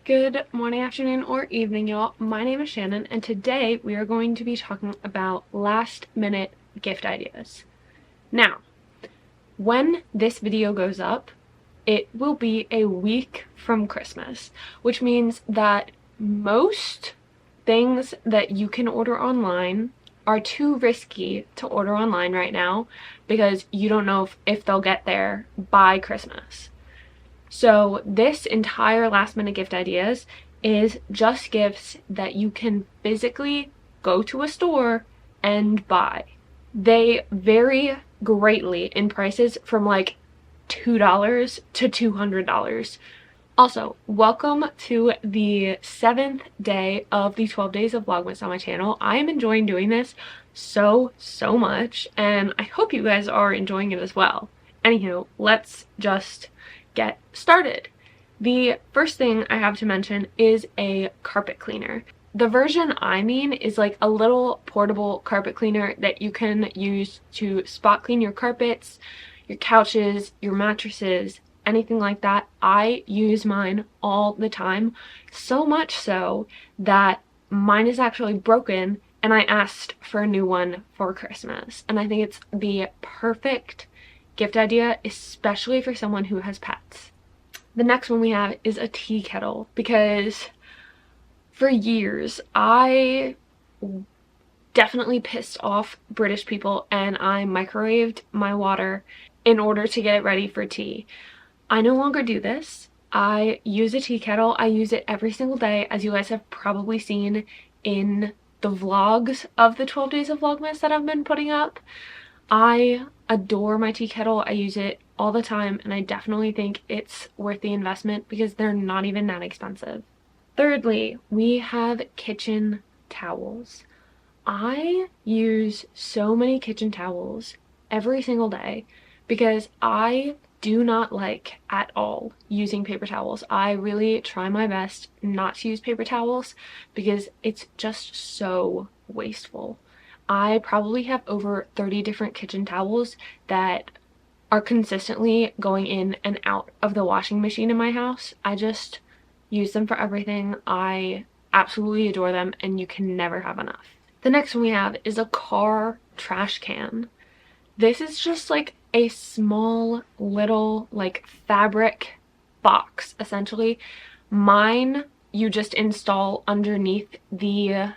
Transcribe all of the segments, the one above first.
Good morning, afternoon, or evening, y'all. My name is Shannon, and today we are going to be talking about last minute gift ideas. Now, when this video goes up, it will be a week from Christmas, which means that most things that you can order online are too risky to order online right now because you don't know if they'll get there by Christmas. So this entire last minute gift ideas is just gifts that you can physically go to a store and buy. They vary greatly in prices from like $2 to $200. Also, welcome to the 7th day of the 12 days of Vlogmas on my channel. I am enjoying doing this so much, and I hope you guys are enjoying it as well. Anywho, let's just get started. The first thing I have to mention is a carpet cleaner. The version I mean is like a little portable carpet cleaner that you can use to spot clean your carpets, your couches, your mattresses, anything like that. I use mine all the time, so much so that mine is actually broken and I asked for a new one for Christmas. And I think it's the perfect gift idea, especially for someone who has pets. The next one we have is a tea kettle, because for years I definitely pissed off British people and I microwaved my water in order to get it ready for tea. I no longer do this. I use a tea kettle. I use it every single day, as you guys have probably seen in the vlogs of the 12 days of Vlogmas that I've been putting up. I adore my tea kettle. I use it all the time, and I definitely think it's worth the investment because they're not even that expensive. Thirdly, we have kitchen towels. I use so many kitchen towels every single day because I do not like at all using paper towels. I really try my best not to use paper towels because it's just so wasteful. I probably have over 30 different kitchen towels that are consistently going in and out of the washing machine in my house. I just use them for everything. I absolutely adore them, and you can never have enough. The next one we have is a car trash can. This is just like a small little like fabric box, essentially. Mine you just install underneath the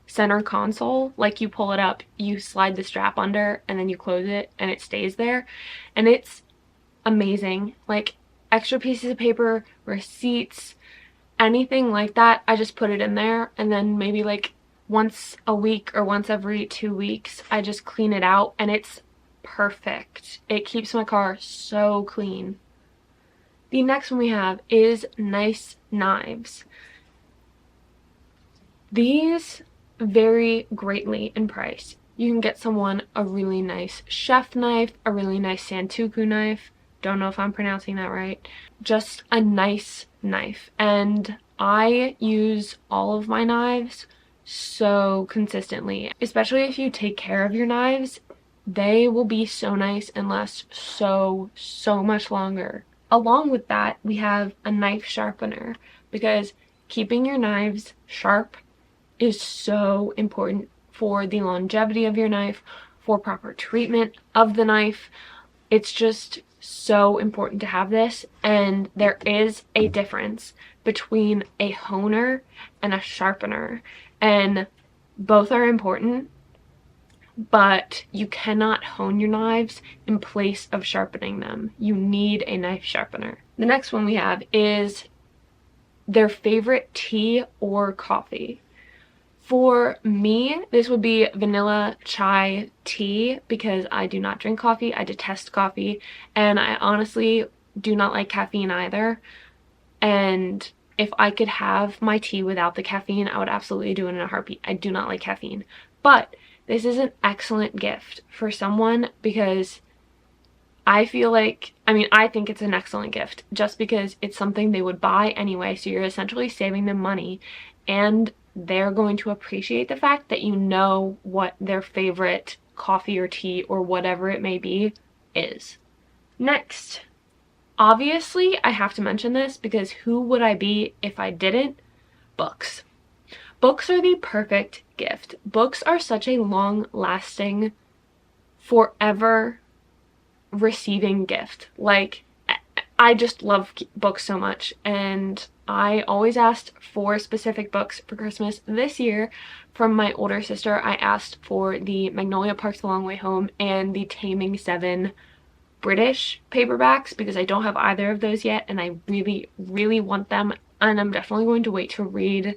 center console. Like, you pull it up, you slide the strap under, and then you close it and it stays there, and it's amazing. Like, extra pieces of paper, receipts, anything like that, I just put it in there, and then maybe like once a week or once every 2 weeks I just clean it out, and it's perfect. It keeps my car so clean. The next one we have is nice knives. These vary greatly in price. You can get someone a really nice chef knife, a really nice santoku knife. Don't know if I'm pronouncing that right. Just a nice knife. And I use all of my knives so consistently. Especially if you take care of your knives, they will be so nice and last so much longer. Along with that, we have a knife sharpener, because keeping your knives sharp is so important for the longevity of your knife, for proper treatment of the knife. It's just so important to have this, and there is a difference between a honer and a sharpener, and both are important, but you cannot hone your knives in place of sharpening them. You need a knife sharpener. The next one we have is their favorite tea or coffee. For me, this would be vanilla chai tea, because I do not drink coffee. I detest coffee, and I honestly do not like caffeine either. And if I could have my tea without the caffeine, I would absolutely do it in a heartbeat. I do not like caffeine. But this is an excellent gift for someone, because I feel like, I think it's an excellent gift just because it's something they would buy anyway, so you're essentially saving them money, and they're going to appreciate the fact that you know what their favorite coffee or tea or whatever it may be is. Next, Obviously, I have to mention this because who would I be if I didn't? Books. Books are the perfect gift. Books are such a long-lasting, forever receiving gift. Like, I just love books so much, and I always asked for specific books for Christmas. This year, from my older sister, I asked for the Magnolia Park's The Long Way Home and the Taming 7 British paperbacks because I don't have either of those yet, and I really, really want them, and I'm definitely going to wait to read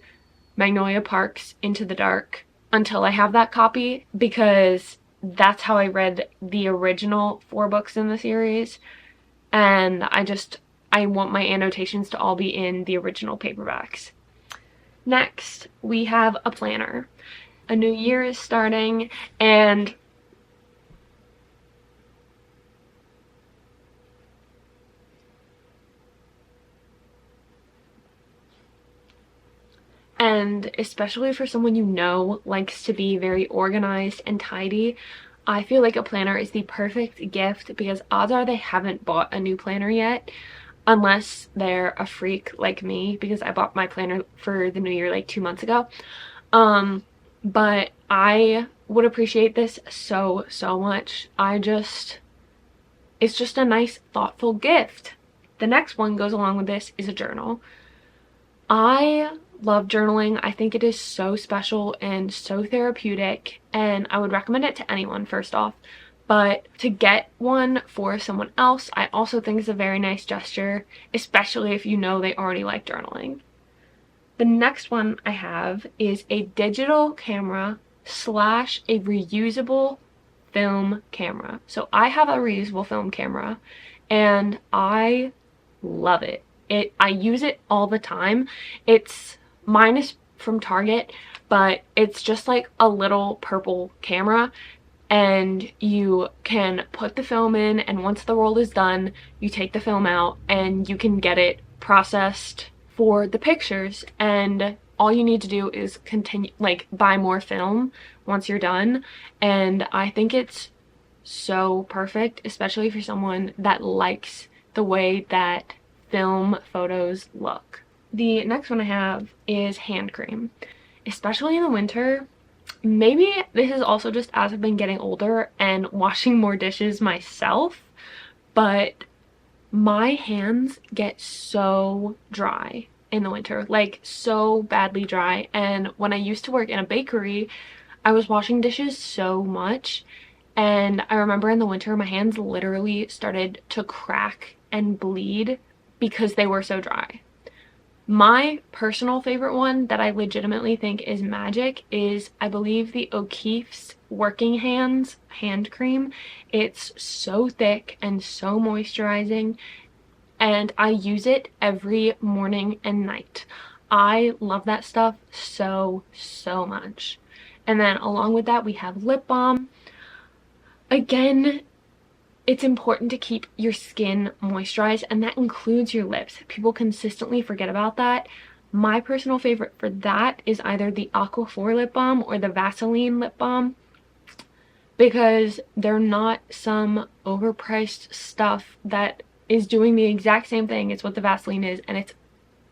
Magnolia Park's Into the Dark until I have that copy, because that's how I read the original 4 books in the series, and I want my annotations to all be in the original paperbacks. Next, we have a planner. A new year is starting, and especially for someone you know likes to be very organized and tidy, I feel like a planner is the perfect gift because odds are they haven't bought a new planner yet, unless they're a freak like me, because I bought my planner for the new year like 2 months ago. But I would appreciate this so much. It's just a nice, thoughtful gift. The next one goes along with this is a journal. I love journaling. I think it is so special and so therapeutic, and I would recommend it to anyone, first off. But to get one for someone else, I also think is a very nice gesture, especially if you know they already like journaling. The next one I have is a digital camera slash a reusable film camera. So I have a reusable film camera and I love it. I use it all the time. Mine is from Target, but it's just like a little purple camera, and you can put the film in, and once the roll is done, you take the film out and you can get it processed for the pictures, and all you need to do is continue, like, buy more film once you're done. And I think it's so perfect, especially for someone that likes the way that film photos look. The next one I have is hand cream. Especially in the winter, maybe this is also just as I've been getting older and washing more dishes myself, but my hands get so dry in the winter, like so badly dry. And when I used to work in a bakery, I was washing dishes so much, and I remember in the winter my hands literally started to crack and bleed because they were so dry. My personal favorite one that I legitimately think is magic is, I believe, the O'Keeffe's Working Hands hand cream. It's so thick and so moisturizing, and I use it every morning and night. I love that stuff so much. And then along with that, we have lip balm. Again, it's important to keep your skin moisturized, and that includes your lips. People consistently forget about that. My personal favorite for that is either the Aquaphor lip balm or the Vaseline lip balm, because they're not some overpriced stuff that is doing the exact same thing as what the Vaseline is, and it's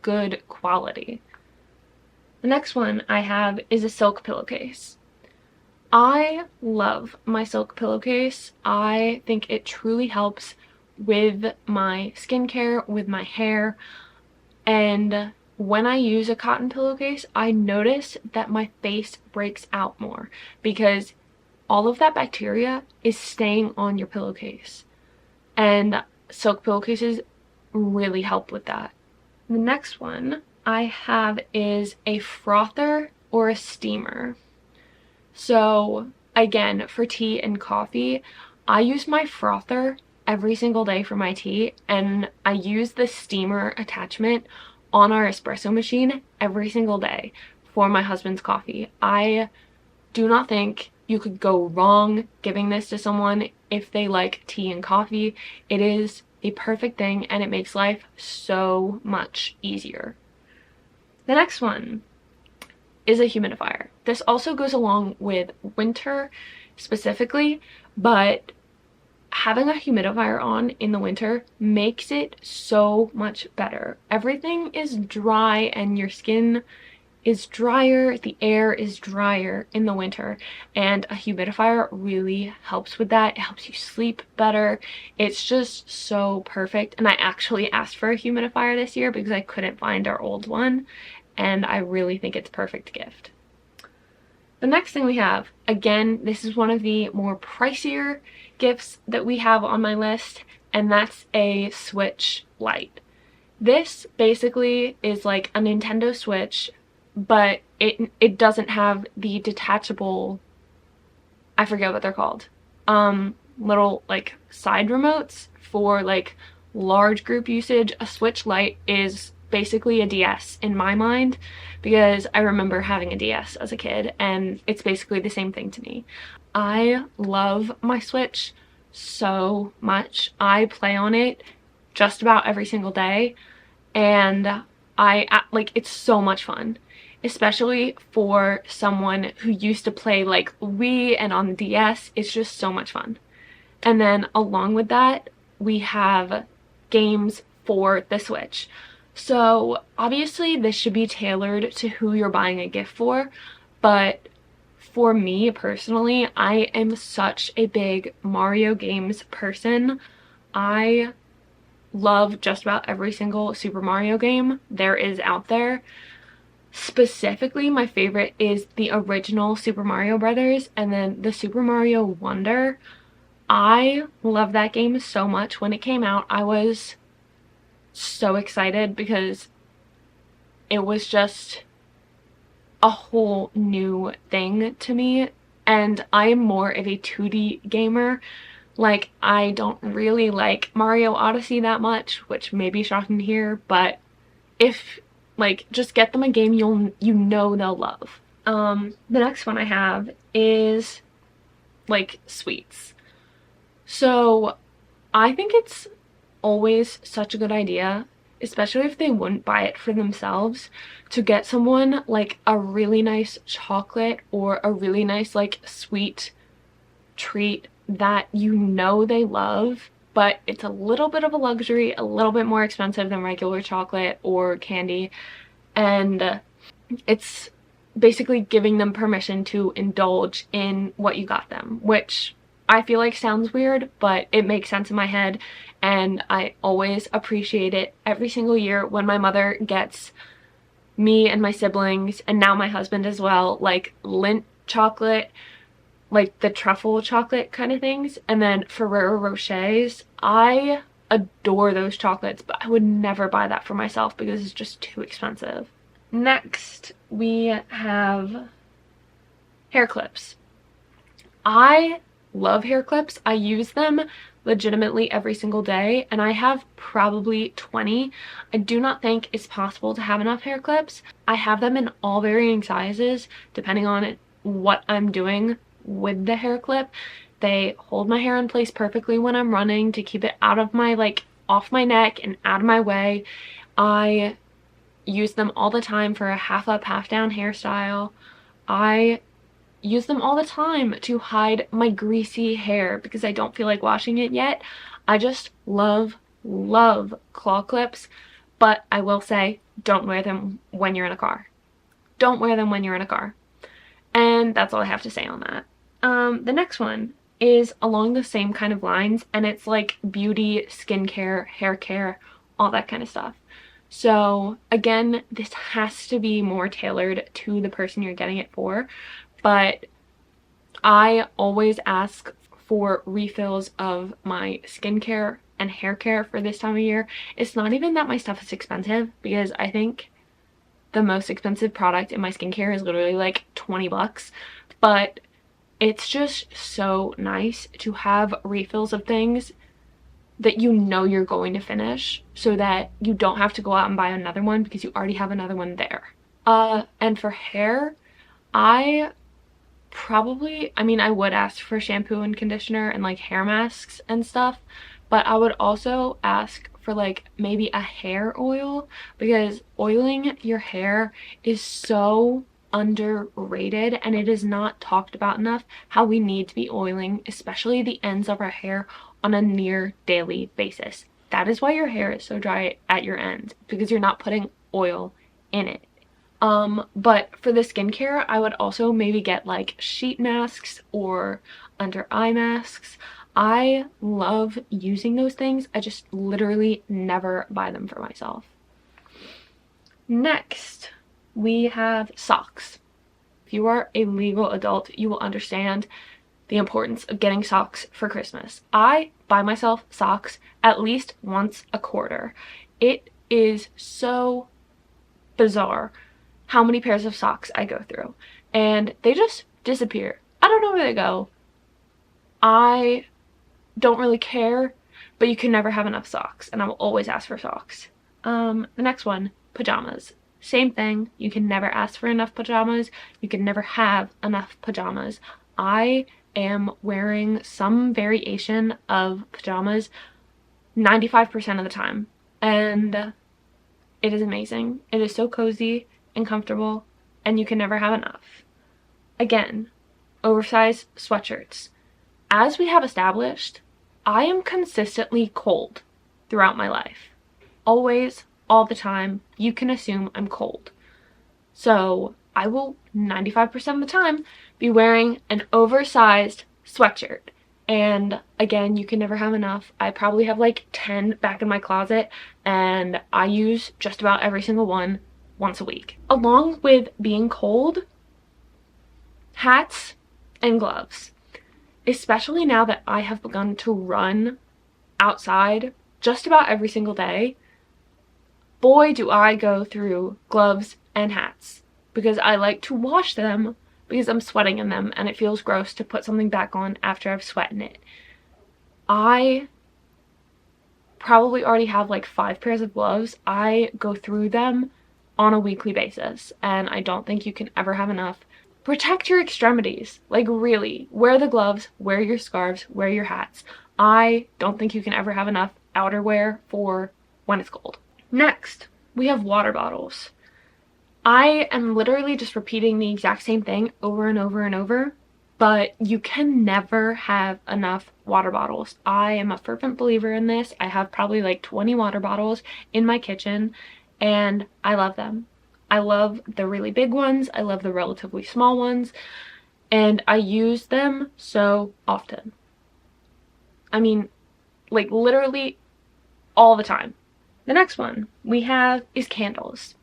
good quality. The next one I have is a silk pillowcase. I love my silk pillowcase. I think it truly helps with my skincare, with my hair, and when I use a cotton pillowcase, I notice that my face breaks out more because all of that bacteria is staying on your pillowcase, and silk pillowcases really help with that. The next one I have is a frother or a steamer. So again, for tea and coffee, I use my frother every single day for my tea, and I use the steamer attachment on our espresso machine every single day for my husband's coffee. I do not think you could go wrong giving this to someone if they like tea and coffee. It is a perfect thing, and it makes life so much easier. The next one is a humidifier. This also goes along with winter specifically, but having a humidifier on in the winter makes it so much better. Everything is dry and your skin is drier, the air is drier in the winter, and a humidifier really helps with that. It helps you sleep better. It's just so perfect. And I actually asked for a humidifier this year because I couldn't find our old one, and I really think it's a perfect gift. The next thing we have, again, this is one of the more pricier gifts that we have on my list, and that's a Switch Lite. This basically is like a Nintendo Switch, but it doesn't have the detachable, I forget what they're called, little like side remotes for like large group usage. A Switch Lite is basically a DS in my mind, because I remember having a DS as a kid, and it's basically the same thing to me. I love my Switch so much. I play on it just about every single day, and like, it's so much fun, especially for someone who used to play like Wii and on the DS. It's just so much fun. And then along with that, we have games for the Switch. So obviously this should be tailored to who you're buying a gift for, but for me personally, I am such a big Mario games person. I love just about every single Super Mario game there is out there. Specifically, my favorite is the original Super Mario Brothers, and then the Super Mario Wonder. I love that game so much. When it came out, I was so excited because it was just a whole new thing to me, and I am more of a 2D gamer. Like, I don't really like Mario Odyssey that much, which may be shocking to hear, but if, like, just get them a game you know they'll love. The next one I have is like sweets. So I think it's always such a good idea, especially if they wouldn't buy it for themselves, to get someone like a really nice chocolate or a really nice like sweet treat that you know they love, but it's a little bit of a luxury, a little bit more expensive than regular chocolate or candy, and it's basically giving them permission to indulge in what you got them, which I feel like sounds weird, but it makes sense in my head, and I always appreciate it every single year when my mother gets me and my siblings, and now my husband as well, like Lindt chocolate, like the truffle chocolate kind of things, and then Ferrero Rochers. I adore those chocolates, but I would never buy that for myself because it's just too expensive. Next, we have hair clips. I love hair clips. I use them legitimately every single day, and I have probably 20. I do not think it's possible to have enough hair clips. I have them in all varying sizes depending on what I'm doing with the hair clip. They hold my hair in place perfectly when I'm running to keep it out of my, like, off my neck and out of my way. I use them all the time for a half up, half down hairstyle. I use them all the time to hide my greasy hair because I don't feel like washing it yet. I just love claw clips, but I will say, don't wear them when you're in a car. Don't wear them when you're in a car. And that's all I have to say on that. The next one is along the same kind of lines, and it's like beauty, skincare, hair care, all that kind of stuff. So again, this has to be more tailored to the person you're getting it for, but I always ask for refills of my skincare and hair care for this time of year. It's not even that my stuff is expensive, because I think the most expensive product in my skincare is literally like 20 bucks, but it's just so nice to have refills of things that you know you're going to finish, so that you don't have to go out and buy another one because you already have another one there. And for hair, I mean, I would ask for shampoo and conditioner and like hair masks and stuff, but I would also ask for like maybe a hair oil, because oiling your hair is so underrated, and it is not talked about enough how we need to be oiling, especially the ends of our hair, on a near daily basis. That is why your hair is so dry at your ends, because you're not putting oil in it. But for the skincare, I would also maybe get like sheet masks or under eye masks. I love using those things. I just literally never buy them for myself. Next, we have socks. If you are a legal adult, you will understand the importance of getting socks for Christmas. I buy myself socks at least once a quarter. It is so bizarre how many pairs of socks I go through, and they just disappear. I don't know where they go. I don't really care, but you can never have enough socks, and I will always ask for socks. The next one, pajamas. Same thing. You can never ask for enough pajamas. You can never have enough pajamas. I am wearing some variation of pajamas 95% of the time, and it is amazing. It is so cozy and comfortable, and you can never have enough. Again, oversized sweatshirts. As we have established, I am consistently cold throughout my life. Always, all the time, you can assume I'm cold. So I will 95% of the time be wearing an oversized sweatshirt. And again, you can never have enough. I probably have like 10 back in my closet, and I use just about every single one once a week. Along with being cold, hats and gloves. Especially now that I have begun to run outside just about every single day, boy do I go through gloves and hats, because I like to wash them because I'm sweating in them and it feels gross to put something back on after I've sweat in it. I probably already have like 5 pairs of gloves. I go through them on a weekly basis, and I don't think you can ever have enough. Protect your extremities. Like, really, wear the gloves, wear your scarves, wear your hats. I don't think you can ever have enough outerwear for when it's cold. Next, we have water bottles. I am literally just repeating the exact same thing over and over and over, but you can never have enough water bottles. I am a fervent believer in this. I have probably like 20 water bottles in my kitchen, and I love them. I love the really big ones. I love the relatively small ones, and I use them so often. I mean, like literally all the time. The next one we have is candles.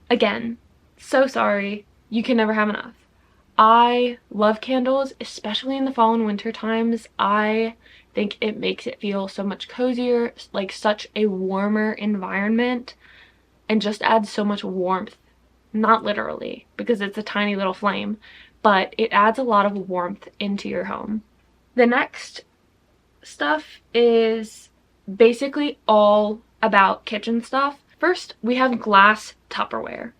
Again, so sorry, you can never have enough. I love candles, especially in the fall and winter times. I think it makes it feel so much cozier, like such a warmer environment, and just adds so much warmth. Not literally, because it's a tiny little flame, but it adds a lot of warmth into your home. The next stuff is basically all about kitchen stuff. First, we have glass Tupperware.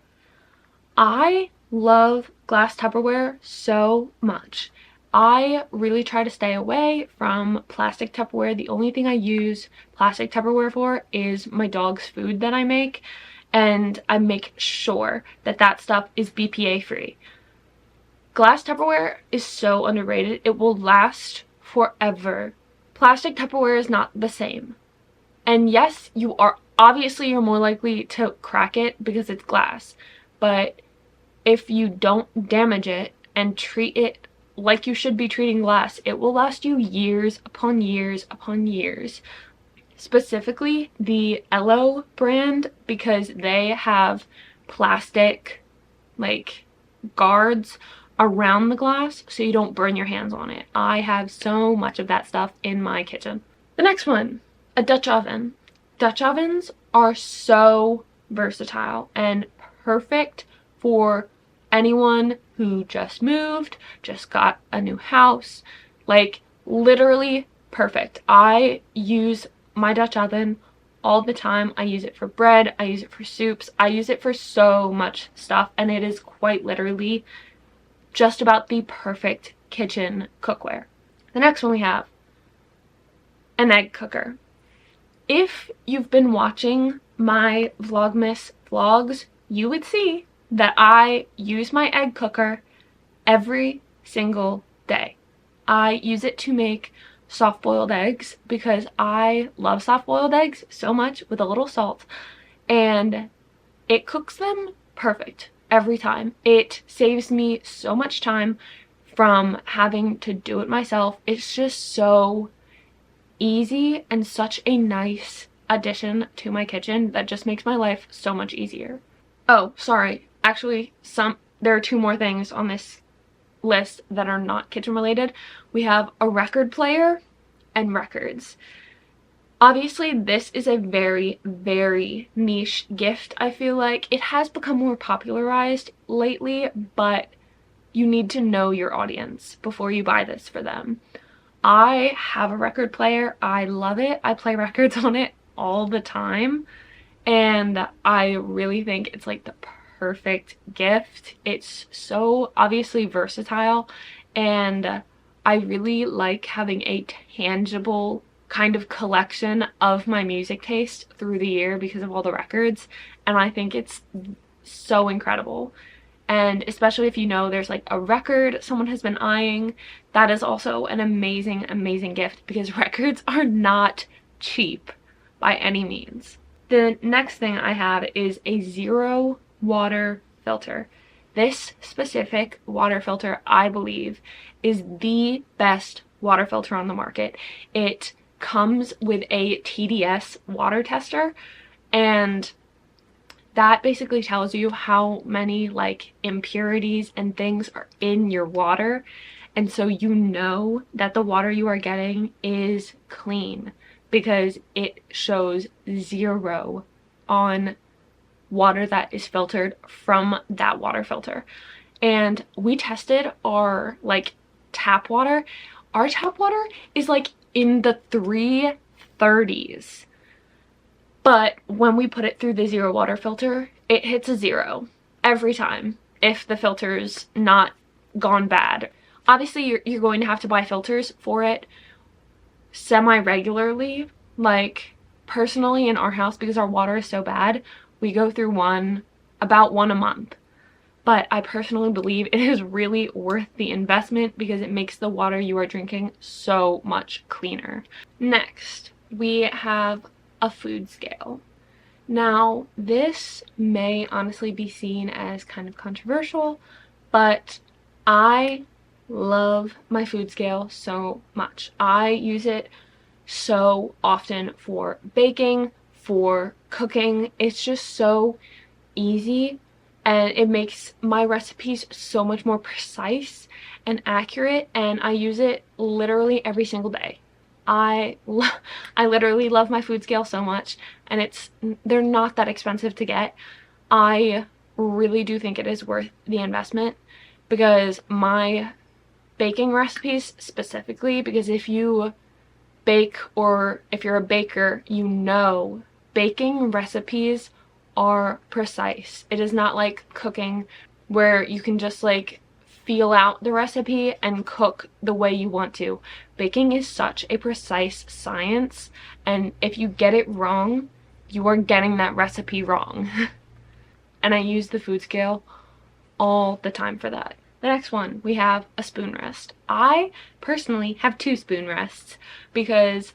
I love glass Tupperware so much. I really try to stay away from plastic Tupperware. The only thing I use plastic Tupperware for is my dog's food that I make, and I make sure that that stuff is BPA free. Glass Tupperware is so underrated. It will last forever. Plastic Tupperware is not the same. And yes, you're more likely to crack it because it's glass, but if you don't damage it and treat it like you should be treating glass, it will last you years upon years upon years. Specifically the Elo brand, because they have plastic like guards around the glass so you don't burn your hands on it. I have so much of that stuff in my kitchen. The next one, a Dutch oven. Dutch ovens are so versatile and perfect for anyone who just moved, just got a new house. Like, literally perfect. I use my Dutch oven all the time. I use it for bread, I use it for soups, I use it for so much stuff, and it is quite literally just about the perfect kitchen cookware. The next one we have an egg cooker. If you've been watching my Vlogmas vlogs, you would see that I use my egg cooker every single day. I use it to make soft-boiled eggs because I love soft-boiled eggs so much with a little salt, and it cooks them perfect every time. It saves me so much time from having to do it myself. It's just so easy and such a nice addition to my kitchen that just makes my life so much easier. Oh, sorry. Actually, there are two more things on this list that are not kitchen related. We have a record player and records. Obviously, this is a very, very niche gift. I feel like it has become more popularized lately, but you need to know your audience before you buy this for them. I have a record player. I love it. I play records on it all the time, and I really think it's like the perfect gift. It's so obviously versatile, and I really like having a tangible kind of collection of my music taste through the year because of all the records, and I think it's so incredible. And especially if you know there's like a record someone has been eyeing, that is also an amazing, amazing gift because records are not cheap by any means. The next thing I have is a zero water filter. This specific water filter, I believe, is the best water filter on the market. It comes with a TDS water tester, and that basically tells you how many like impurities and things are in your water, and so you know that the water you are getting is clean because it shows 0 on water that is filtered from that water filter. And we tested our like tap water. Our tap water is like in the 330s. But when we put it through the zero water filter, it hits a 0 every time if the filter's not gone bad. Obviously, you're going to have to buy filters for it semi-regularly. Like, personally in our house, because our water is so bad, we go through about one a month. But I personally believe it is really worth the investment because it makes the water you are drinking so much cleaner. Next, we have a food scale. Now, this may honestly be seen as kind of controversial, but I love my food scale so much. I use it so often for baking, for cooking. It's just so easy, and it makes my recipes so much more precise and accurate, and I use it literally every single day. I literally love my food scale so much, and they're not that expensive to get. I really do think it is worth the investment because my baking recipes specifically, because if you bake or if you're a baker, you know baking recipes are precise. It is not like cooking where you can just like feel out the recipe and cook the way you want to. Baking is such a precise science, and if you get it wrong, you are getting that recipe wrong. And I use the food scale all the time for that. The next one, we have a spoon rest. I personally have 2 spoon rests because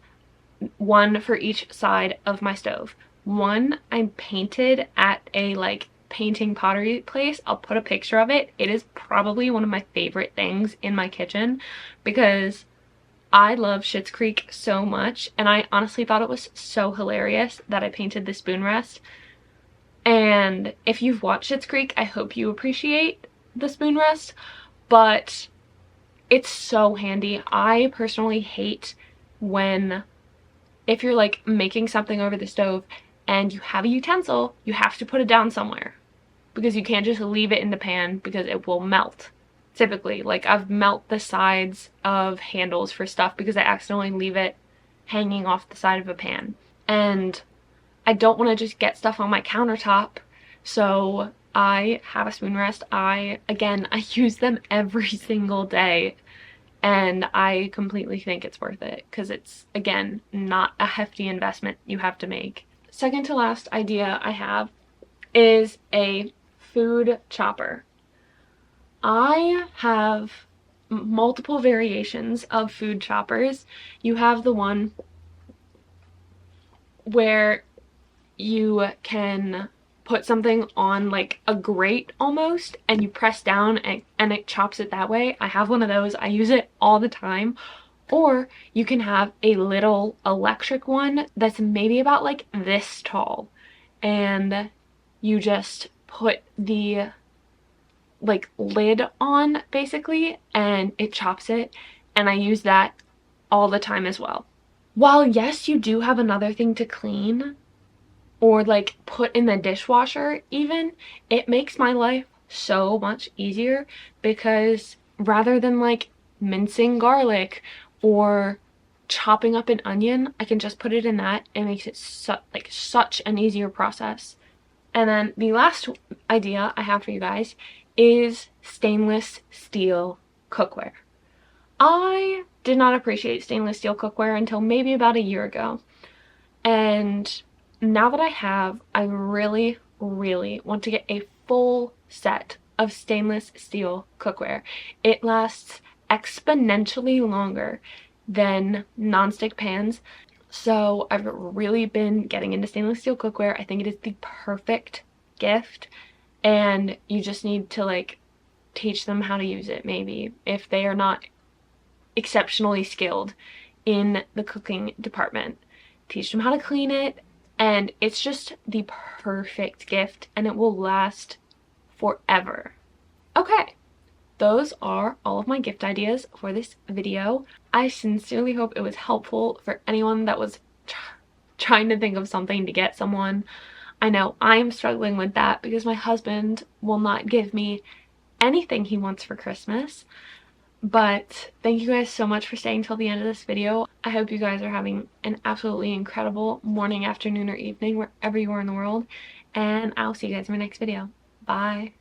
one for each side of my stove. One I painted at a like painting pottery place. I'll put a picture of it. It is probably one of my favorite things in my kitchen because I love Schitt's Creek so much, and I honestly thought it was so hilarious that I painted the spoon rest. And if you've watched Schitt's Creek, I hope you appreciate the spoon rest, but it's so handy. I personally hate if you're like making something over the stove and you have a utensil, you have to put it down somewhere because you can't just leave it in the pan because it will melt. Typically, like I've melted the sides of handles for stuff because I accidentally leave it hanging off the side of a pan, and I don't want to just get stuff on my countertop, so I have a spoon rest. I use them every single day, and I completely think it's worth it because it's, again, not a hefty investment you have to make. Second to last idea I have is a food chopper. I have multiple variations of food choppers. You have the one where you can put something on like a grate almost, and you press down and it chops it that way. I have one of those. I use it all the time. Or you can have a little electric one that's maybe about like this tall, and you just put the like lid on basically and it chops it, and I use that all the time as well. While yes, you do have another thing to clean or like put in the dishwasher even, it makes my life so much easier, because rather than like mincing garlic or chopping up an onion, I can just put it in that. It makes it such an easier process. And then the last idea I have for you guys is stainless steel cookware. I did not appreciate stainless steel cookware until maybe about a year ago. And now that I have, I really, really want to get a full set of stainless steel cookware. It lasts exponentially longer than nonstick pans. So I've really been getting into stainless steel cookware. I think it is the perfect gift, and you just need to like teach them how to use it, maybe, if they are not exceptionally skilled in the cooking department. Teach them how to clean it, and it's just the perfect gift, and it will last forever. Okay, those are all of my gift ideas for this video. I sincerely hope it was helpful for anyone that was trying to think of something to get someone. I know I'm struggling with that because my husband will not give me anything he wants for Christmas. But thank you guys so much for staying till the end of this video. I hope you guys are having an absolutely incredible morning, afternoon, or evening wherever you are in the world. And I'll see you guys in my next video. Bye.